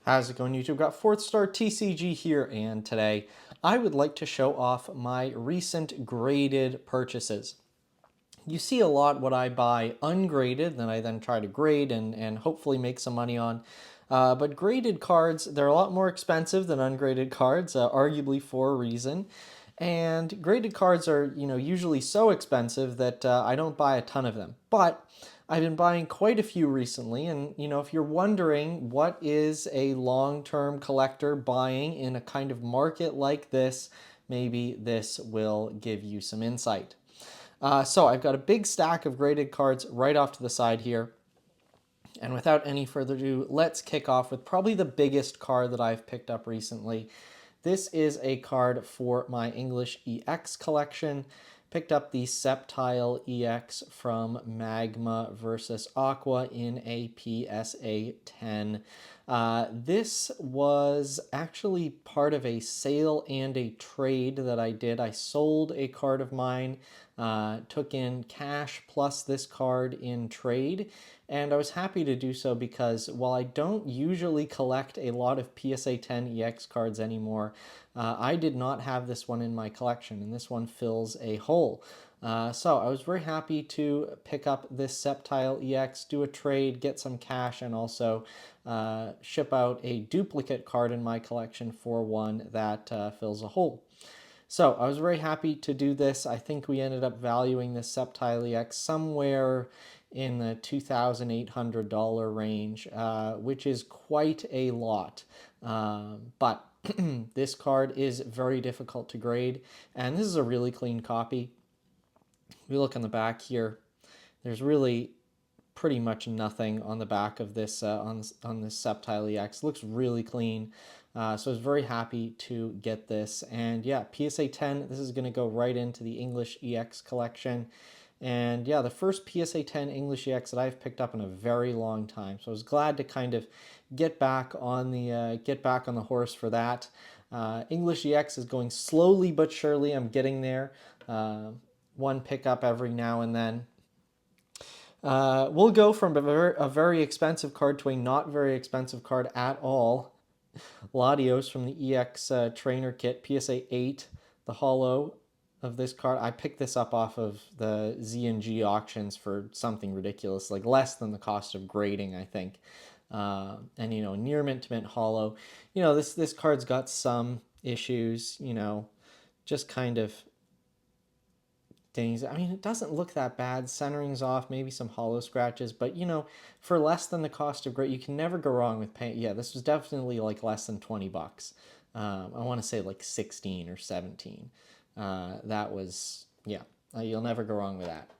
How's it going, YouTube? Got FourthStarTCG here, and today I would like to show off my recent graded purchases. You see a lot what I buy ungraded, then I try to grade and hopefully make some money on. But graded cards, they're a lot more expensive than ungraded cards, arguably for a reason. And graded cards are, usually so expensive that I don't buy a ton of them. But I've been buying quite a few recently, and if you're wondering what is a long-term collector buying in a kind of market like this, maybe this will give you some insight. So I've got a big stack of graded cards right off to the side here. And without any further ado, let's kick off with probably the biggest card that I've picked up recently. This is a card for my English EX collection. Picked up the Sceptile EX from Magma versus Aqua in a PSA 10. This was actually part of a sale and a trade that I did. I sold a card of mine, took in cash plus this card in trade, and I was happy to do so because while I don't usually collect a lot of PSA 10 EX cards anymore, I did not have this one in my collection, and this one fills a hole. So I was very happy to pick up this Sceptile EX, do a trade, get some cash, and also ship out a duplicate card in my collection for one that fills a hole. So I was very happy to do this. I think we ended up valuing this Sceptile EX somewhere in the $2,800 range, which is quite a lot. But this card is very difficult to grade, and this is a really clean copy. We look on the back here. There's really pretty much nothing on the back of this on this Sceptile EX. It looks really clean. So I was very happy to get this. And yeah, PSA 10, this is going to go right into the English EX collection. And yeah, the first PSA 10 English EX that I've picked up in a very long time. So I was glad to kind of get back on the horse for that. English EX is going slowly but surely. I'm getting there. One pickup every now and then. We'll go from a very expensive card to a not very expensive card at all. Latios from the EX Trainer Kit, PSA 8, the holo of this card. I picked this up off of the Z&G auctions for something ridiculous, like less than the cost of grading, I think. And, near mint to mint holo. This card's got some issues, just kind of things. I mean, it doesn't look that bad. Centering's off, maybe some hollow scratches, but for less than the cost of grade, you can never go wrong with paint. Yeah, this was definitely like less than 20 bucks. I want to say like 16 or 17. That was, yeah, you'll never go wrong with that.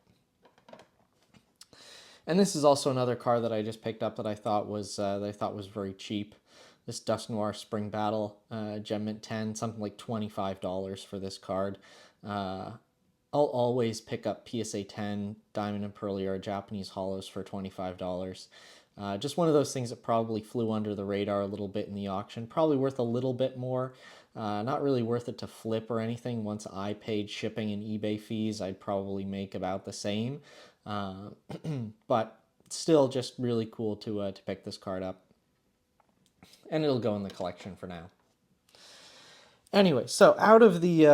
And this is also another card that I just picked up that I thought was very cheap. This Dust Noir Spring Battle Gem Mint 10, something like $25 for this card. I'll always pick up PSA 10 Diamond and Pearly or Japanese holos for $25. Just one of those things that probably flew under the radar a little bit in the auction. Probably worth a little bit more. Not really worth it to flip or anything. Once I paid shipping and eBay fees, I'd probably make about the same. But still just really cool to pick this card up. And it'll go in the collection for now. Anyway, so out of the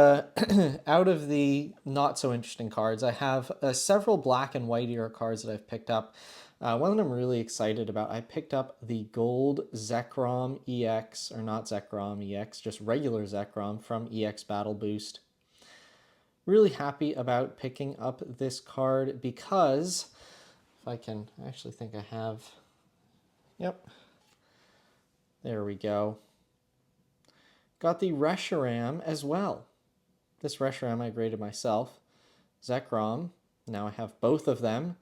out of the not so interesting cards, I have several black and white era cards that I've picked up. One that I'm really excited about, I picked up the gold Zekrom EX, or not Zekrom EX, just regular Zekrom from EX Battle Boost. Really happy about picking up this card because, if I can, I actually think I have, yep, there we go. Got the Reshiram as well. This Reshiram I graded myself. Zekrom, now I have both of them.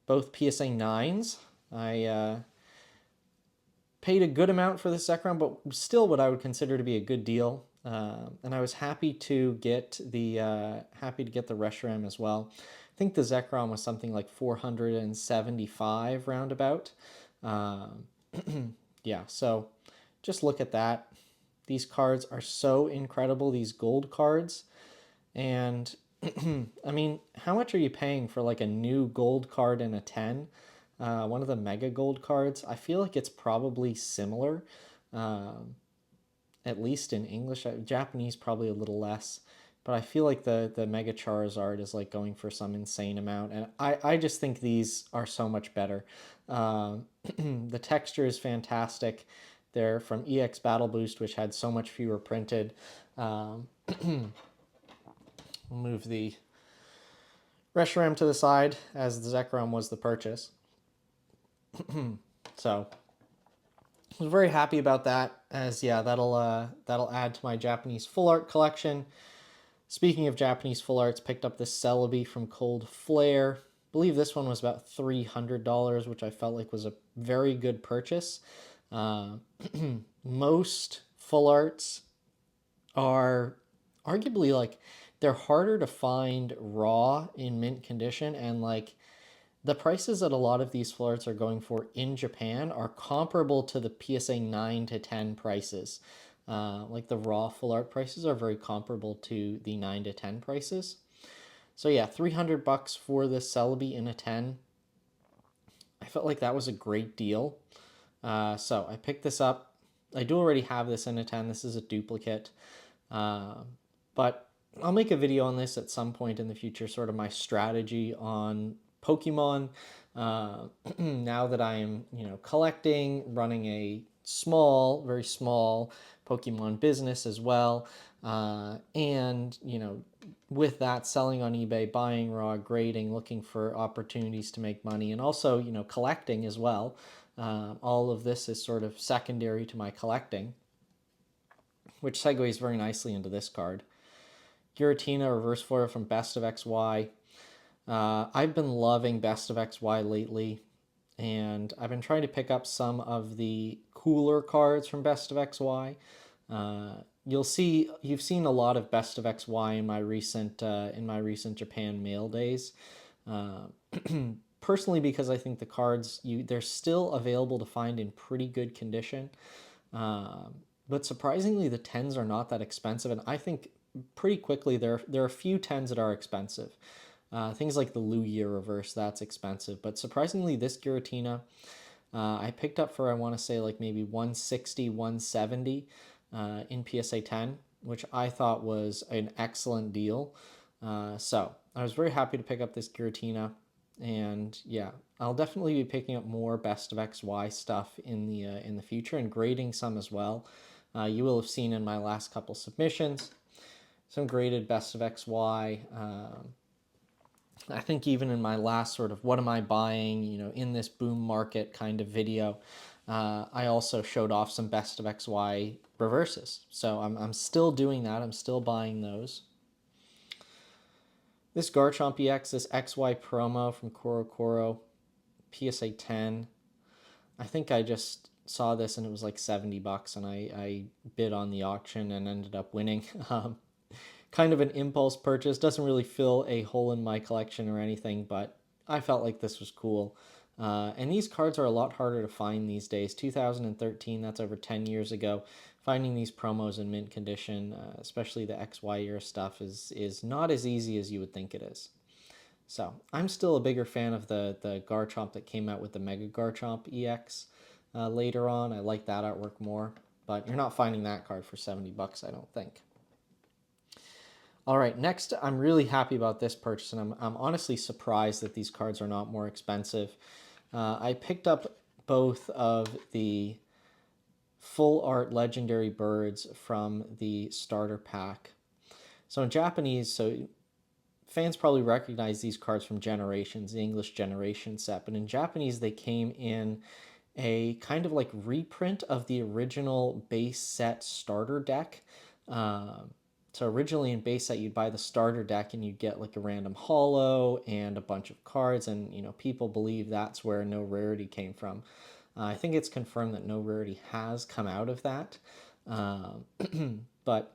Both PSA 9s. I paid a good amount for this Zekrom, but still what I would consider to be a good deal. And I was happy to get the Reshiram as well. I think the Zekrom was something like 475 roundabout. Yeah, so just look at that. These cards are so incredible, these gold cards. And I mean, how much are you paying for like a new gold card in a 10? One of the mega gold cards, I feel like it's probably similar. at least in English. Japanese probably a little less, but I feel like the Mega Charizard is like going for some insane amount, and I just think these are so much better. The texture is fantastic. They're from EX Battle Boost, which had so much fewer printed. Um, we'll move the Reshiram to the side, as the Zekrom was the purchase. So I was very happy about that, as yeah, that'll add to my Japanese full art collection. Speaking of Japanese full arts, picked up this Celebi from Cold Flare. I believe this one was about $300, which I felt like was a very good purchase. Uh, most full arts are arguably like they're harder to find raw in mint condition, and like the prices that a lot of these full arts are going for in Japan are comparable to the PSA 9 to 10 prices. Like the raw full art prices are very comparable to the 9 to 10 prices. So yeah, $300 for this Celebi in a 10. I felt like that was a great deal. So I picked this up. I do already have this in a 10. This is a duplicate. But I'll make a video on this at some point in the future, sort of my strategy on Pokemon. Now that I am, collecting, running a small, very small Pokemon business as well. And, with that, selling on eBay, buying raw, grading, looking for opportunities to make money, and also, collecting as well. All of this is sort of secondary to my collecting, which segues very nicely into this card. Giratina reverse foil from Best of XY. I've been loving Best of XY lately, and I've been trying to pick up some of the cooler cards from Best of XY. You've seen a lot of Best of XY in my recent Japan mail days. Personally, because I think the cards they're still available to find in pretty good condition. But surprisingly, the 10s are not that expensive, and I think pretty quickly there are a few 10s that are expensive. Things like the Lugia reverse, that's expensive, but surprisingly, this Giratina I picked up for, I want to say, like maybe 160, 170 in PSA 10, which I thought was an excellent deal. So I was very happy to pick up this Giratina, and yeah, I'll definitely be picking up more Best of XY stuff in the future, and grading some as well. You will have seen in my last couple submissions some graded Best of XY. I think even in my last sort of what am I buying, in this boom market kind of video, I also showed off some Best of XY reverses. So I'm still doing that. I'm still buying those. This Garchomp EX, this XY promo from Koro PSA 10. I think I just saw this and it was like $70, and I bid on the auction and ended up winning. Kind of an impulse purchase. Doesn't really fill a hole in my collection or anything, but I felt like this was cool. And these cards are a lot harder to find these days. 2013, that's over 10 years ago. Finding these promos in mint condition, especially the XY era stuff, is not as easy as you would think it is. So I'm still a bigger fan of the Garchomp that came out with the Mega Garchomp EX later on. I like that artwork more, but you're not finding that card for $70, I don't think. All right, next, I'm really happy about this purchase, and I'm honestly surprised that these cards are not more expensive. I picked up both of the full art legendary birds from the starter pack. So in Japanese, fans probably recognize these cards from Generations, the English Generation set, but in Japanese they came in a kind of like reprint of the original base set starter deck. So originally in base set, you'd buy the starter deck and you'd get like a random holo and a bunch of cards, and people believe that's where no rarity came from. I think it's confirmed that no rarity has come out of that, but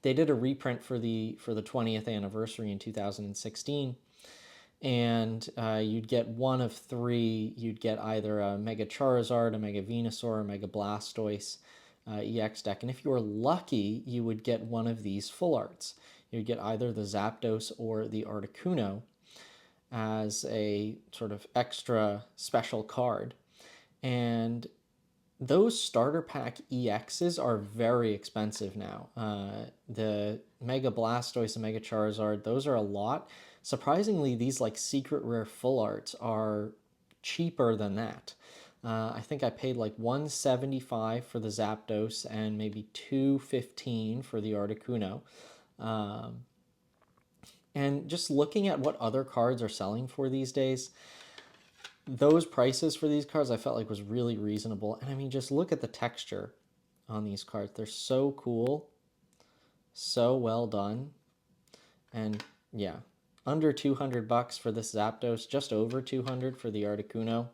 they did a reprint for the 20th anniversary in 2016, and you'd get one of three. You'd get either a Mega Charizard, a Mega Venusaur, a Mega Blastoise EX deck, and if you were lucky, you would get one of these full arts. You'd get either the Zapdos or the Articuno as a sort of extra special card. And those starter pack EXs are very expensive now. The Mega Blastoise and Mega Charizard, those are a lot. Surprisingly, these like secret rare full arts are cheaper than that. I think I paid like 175 for the Zapdos and maybe 215 for the Articuno. Um, and just looking at what other cards are selling for these days, those prices for these cards I felt like was really reasonable. And I mean, just look at the texture on these cards. They're so cool, so well done. And yeah, under 200 bucks for this Zapdos, just over 200 for the Articuno.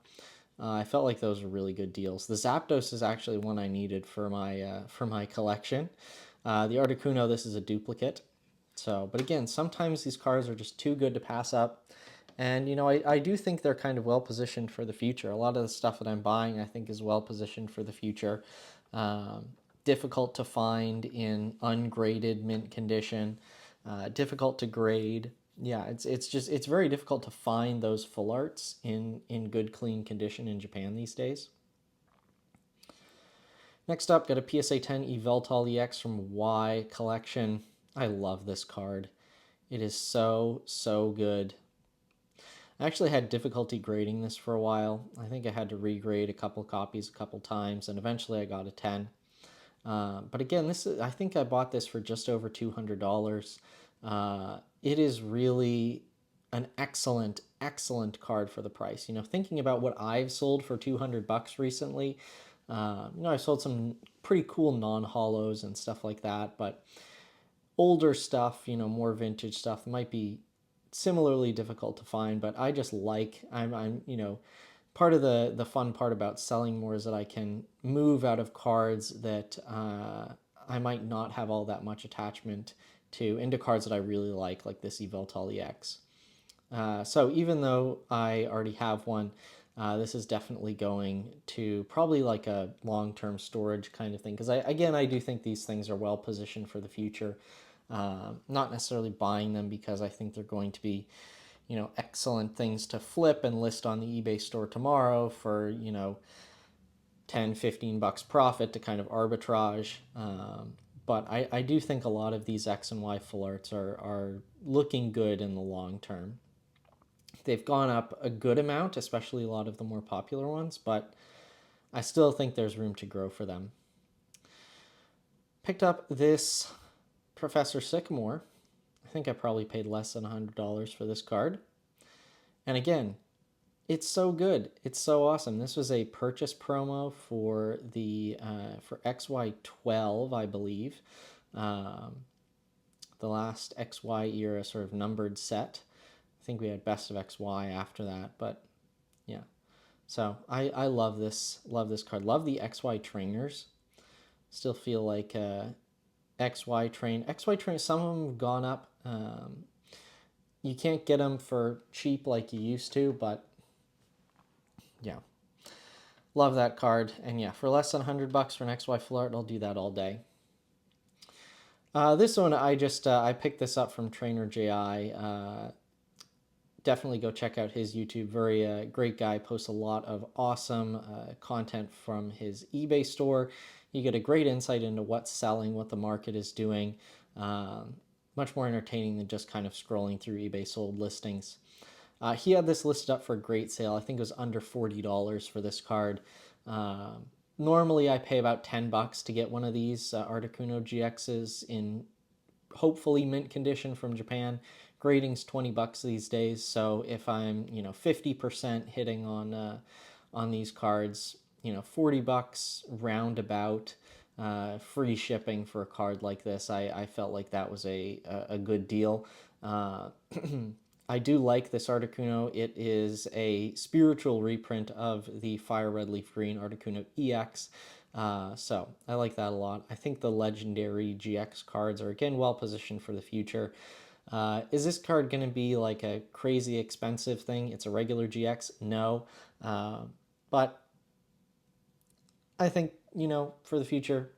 I felt like those were really good deals. The Zapdos is actually one I needed for my collection. The Articuno, this is a duplicate. So, but again, sometimes these cards are just too good to pass up. And, you know, I do think they're kind of well positioned for the future. A lot of the stuff that I'm buying, I think, is well positioned for the future. Difficult to find in ungraded mint condition, difficult to grade. Yeah, it's very difficult to find those full arts in good, clean condition in Japan these days. Next up, got a PSA 10 Yveltal EX from Y Collection. I love this card. It is so, so good. I actually had difficulty grading this for a while. I think I had to regrade a couple copies a couple times, and eventually I got a 10. But again, I think I bought this for just over $200. It is really an excellent, excellent card for the price. You know, thinking about what I've sold for 200 bucks recently, you know, I sold some pretty cool non-holos and stuff like that, but older stuff, you know, more vintage stuff might be similarly difficult to find, but I just like, I'm you know, part of the fun part about selling more is that I can move out of cards that I might not have all that much attachment to into cards that I really like this Yveltal EX. So even though I already have one, this is definitely going to probably like a long-term storage kind of thing. Because I do think these things are well positioned for the future. Not necessarily buying them because I think they're going to be, you know, excellent things to flip and list on the eBay store tomorrow for, you know, 10, 15 bucks profit to kind of arbitrage. But I do think a lot of these X and Y full arts are looking good in the long term. They've gone up a good amount, especially a lot of the more popular ones, but I still think there's room to grow for them. Picked up this Professor Sycamore. I think I probably paid less than $100 for this card. And again, it's so good. It's so awesome. This was a purchase promo for the for XY12, I believe. The last XY era sort of numbered set. I think we had Best of XY after that, but yeah. So I love this card. Love the XY trainers. Still feel like XY train. Some of them have gone up. You can't get them for cheap like you used to, but yeah. Love that card. And yeah, for less than 100 bucks for an XY Flart, I'll do that all day. This one, I picked this up from Trainer JI. Definitely go check out his YouTube. Very great guy. Posts a lot of awesome content from his eBay store. You get a great insight into what's selling, what the market is doing. Much more entertaining than just kind of scrolling through eBay sold listings. He had this listed up for a great sale. I think it was under $40 for this card. Normally I pay about 10 bucks to get one of these Articuno GXs in hopefully mint condition from Japan. Grading's 20 bucks these days, so if I'm, you know, 50% hitting on these cards, you know, 40 bucks roundabout, free shipping for a card like this, I felt like that was a good deal. I do like this Articuno. It is a spiritual reprint of the Fire Red Leaf Green Articuno EX. So I like that a lot. I think the legendary GX cards are again well positioned for the future. Is this card going to be like a crazy expensive thing? It's a regular GX? No. But I think, you know, for the future,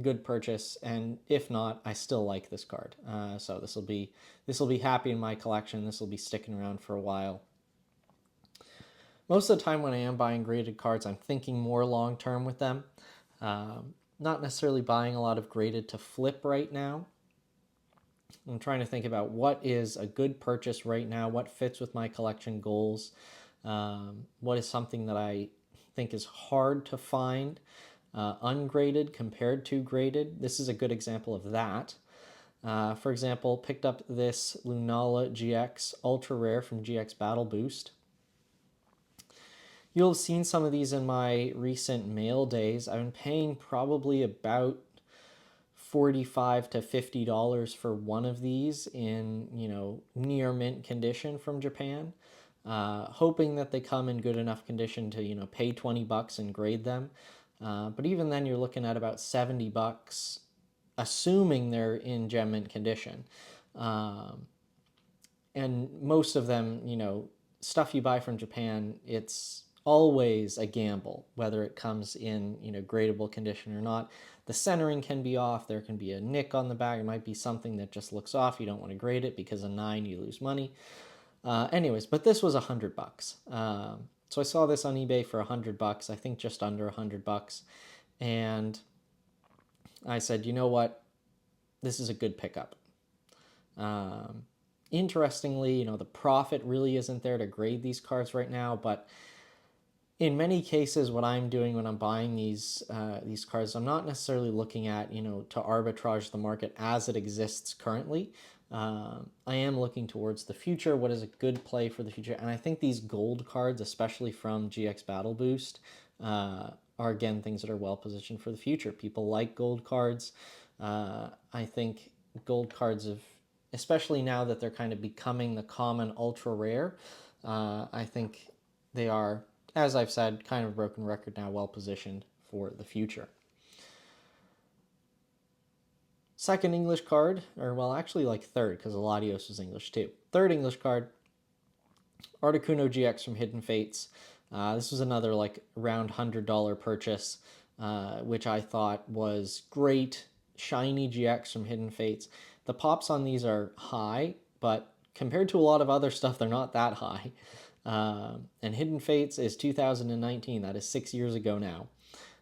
good purchase, and if not, I still like this card. So this will be happy in my collection. This will be sticking around for a while. Most of the time when I am buying graded cards, I'm thinking more long term with them. Not necessarily buying a lot of graded to flip right now. I'm trying to think about what is a good purchase right now, what fits with my collection goals, what is something that I think is hard to find ungraded compared to graded. This is a good example of that. For example, picked up this Lunala GX Ultra Rare from GX Battle Boost. You'll have seen some of these in my recent mail days. I've been paying probably about $45 to $50 for one of these in, near mint condition from Japan. Hoping that they come in good enough condition to, pay $20 and grade them. But even then, you're looking at about $70, assuming they're in gem mint condition. And most of them, stuff you buy from Japan, it's always a gamble whether it comes in, gradable condition or not. The centering can be off. There can be a nick on the back. It might be something that just looks off. You don't want to grade it because a 9 you lose money. Anyways, but this was $100. So I saw this on eBay for $100. I think just under $100, and I said, you know what, this is a good pickup. Interestingly, the profit really isn't there to grade these cards right now, but in many cases, what I'm doing when I'm buying these cards, I'm not necessarily looking at, to arbitrage the market as it exists currently. I am looking towards the future. What is a good play for the future? And I think these gold cards, especially from GX Battle Boost, are again things that are well positioned for the future. People like gold cards. I think gold cards have, especially now that they're kind of becoming the common ultra rare, I think they are, as I've said, kind of a broken record now, well positioned for the future. Second English card, or well, actually like third, because Latios was English too. Third English card, Articuno GX from Hidden Fates. This was another like around $100 purchase, which I thought was great. Shiny GX from Hidden Fates. The pops on these are high, but compared to a lot of other stuff, they're not that high. And Hidden Fates is 2019. That is 6 years ago now.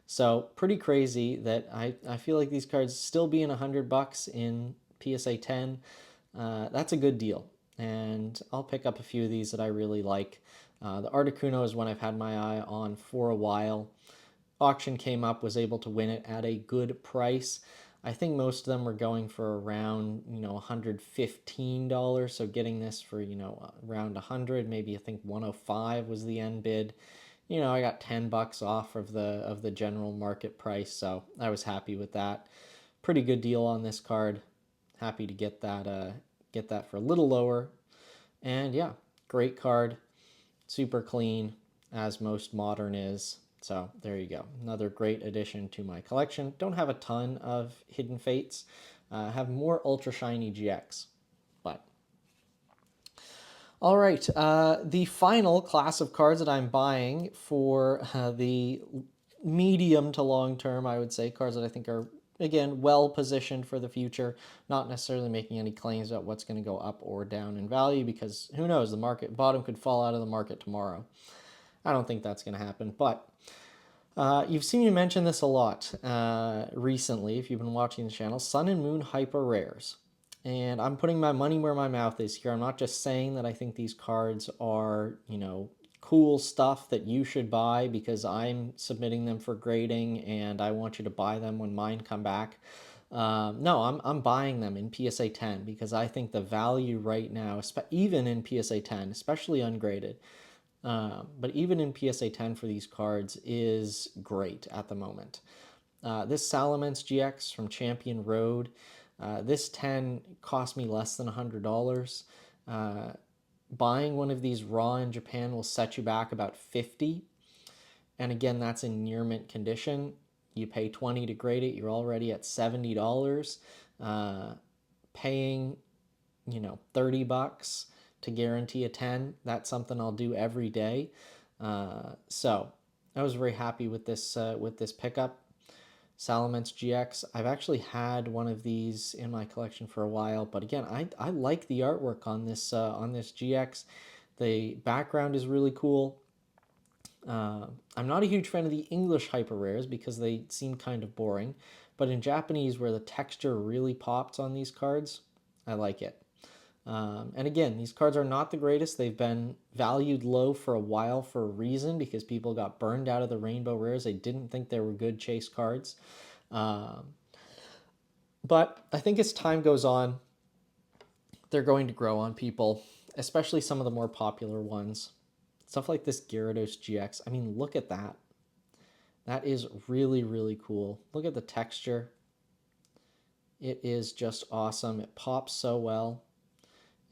So pretty crazy that I feel like these cards still being $100 in PSA 10. That's a good deal. And I'll pick up a few of these that I really like. The Articuno is one I've had my eye on for a while. Auction came up, was able to win it at a good price. I think most of them were going for around, $115. So getting this for, around 100, maybe I think 105 was the end bid. I got $10 off of the general market price, so I was happy with that. Pretty good deal on this card. Happy to get that for a little lower. And yeah, great card. Super clean, as most modern is. So there you go. Another great addition to my collection. Don't have a ton of Hidden Fates. Have more Ultra Shiny GX. But all right, the final class of cards that I'm buying for the medium to long term, I would say, cards that I think are, again, well positioned for the future, not necessarily making any claims about what's going to go up or down in value, because who knows, the market bottom could fall out of the market tomorrow. I don't think that's going to happen, but you've seen me mention this a lot recently, if you've been watching the channel, Sun and Moon Hyper Rares. And I'm putting my money where my mouth is here. I'm not just saying that I think these cards are, cool stuff that you should buy because I'm submitting them for grading and I want you to buy them when mine come back. No, I'm buying them in PSA 10 because I think the value right now, even in PSA 10, especially ungraded, but even in PSA 10 for these cards is great at the moment. This Salamence GX from Champion Road, this 10 cost me less than $100. Buying one of these raw in Japan will set you back about $50. And again, that's in near mint condition. You pay $20 to grade it, you're already at $70. Paying, $30 to guarantee a 10, that's something I'll do every day. So I was very happy with this pickup. Salamence GX. I've actually had one of these in my collection for a while, but again, I like the artwork on this GX. The background is really cool. I'm not a huge fan of the English hyper rares because they seem kind of boring, but in Japanese, where the texture really pops on these cards, I like it. And again, these cards are not the greatest. They've been valued low for a while for a reason, because people got burned out of the rainbow rares. They didn't think they were good chase cards. But I think as time goes on, they're going to grow on people, especially some of the more popular ones. Stuff like this Gyarados GX. I mean, look at that. That is really, really cool. Look at the texture. It is just awesome. It pops so well.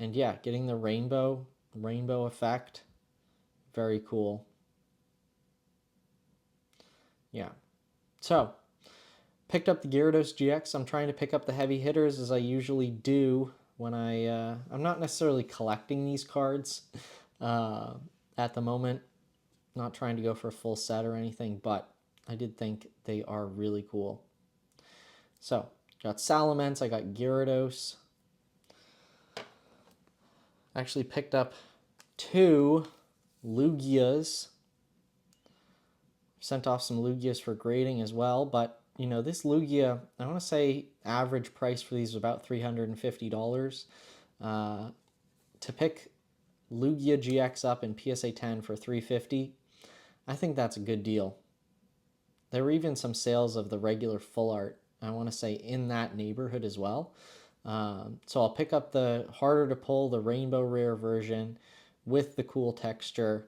And yeah, getting the rainbow effect, very cool. Yeah. So, picked up the Gyarados GX. I'm trying to pick up the heavy hitters as I usually do when I'm not necessarily collecting these cards at the moment. Not trying to go for a full set or anything, but I did think they are really cool. So, got Salamence, I got Gyarados. Actually picked up 2 Lugias. Sent off some Lugias for grading as well, but you know, this Lugia, I want to say average price for these is about $350. To pick Lugia GX up in PSA 10 for $350, I think that's a good deal. There were even some sales of the regular full art, I want to say, in that neighborhood as well. So I'll pick up the harder to pull, the rainbow rare version with the cool texture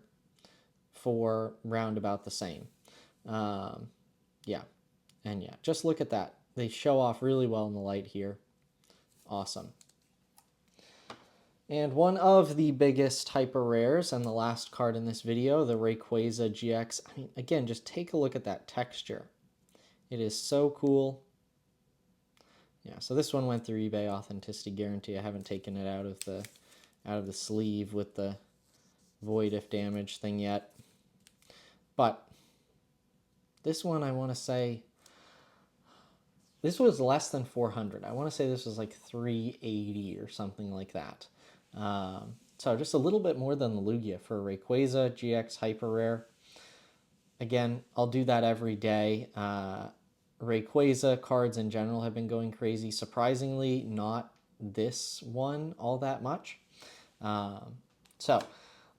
for round about the same. Yeah, and yeah, just look at that. They show off really well in the light here. Awesome. And one of the biggest hyper rares and the last card in this video, the Rayquaza GX. I mean, again, just take a look at that texture. It is so cool. Yeah, so this one went through eBay authenticity guarantee. I haven't taken it out of the sleeve with the void if damage thing yet. But this one, I want to say, this was less than 400. I want to say this was like 380 or something like that. So just a little bit more than the Lugia for Rayquaza GX Hyper Rare. Again, I'll do that every day. Rayquaza cards in general have been going crazy. Surprisingly, not this one all that much. So,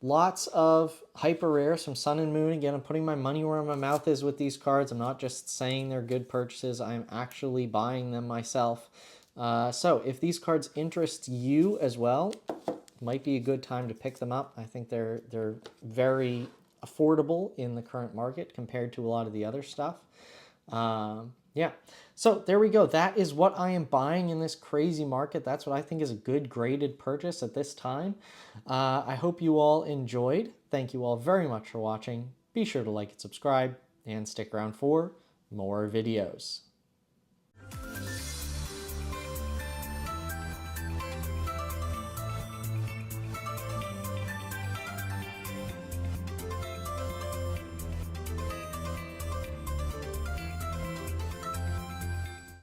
lots of hyper rares from Sun and Moon. Again, I'm putting my money where my mouth is with these cards. I'm not just saying they're good purchases. I'm actually buying them myself. So, if these cards interest you as well, might be a good time to pick them up. I think they're very affordable in the current market compared to a lot of the other stuff. Yeah, so there we go. That is what I am buying in this crazy market. That's what I think is a good graded purchase at this time. I hope you all enjoyed. Thank you all very much for watching. Be sure to like and subscribe and stick around for more videos.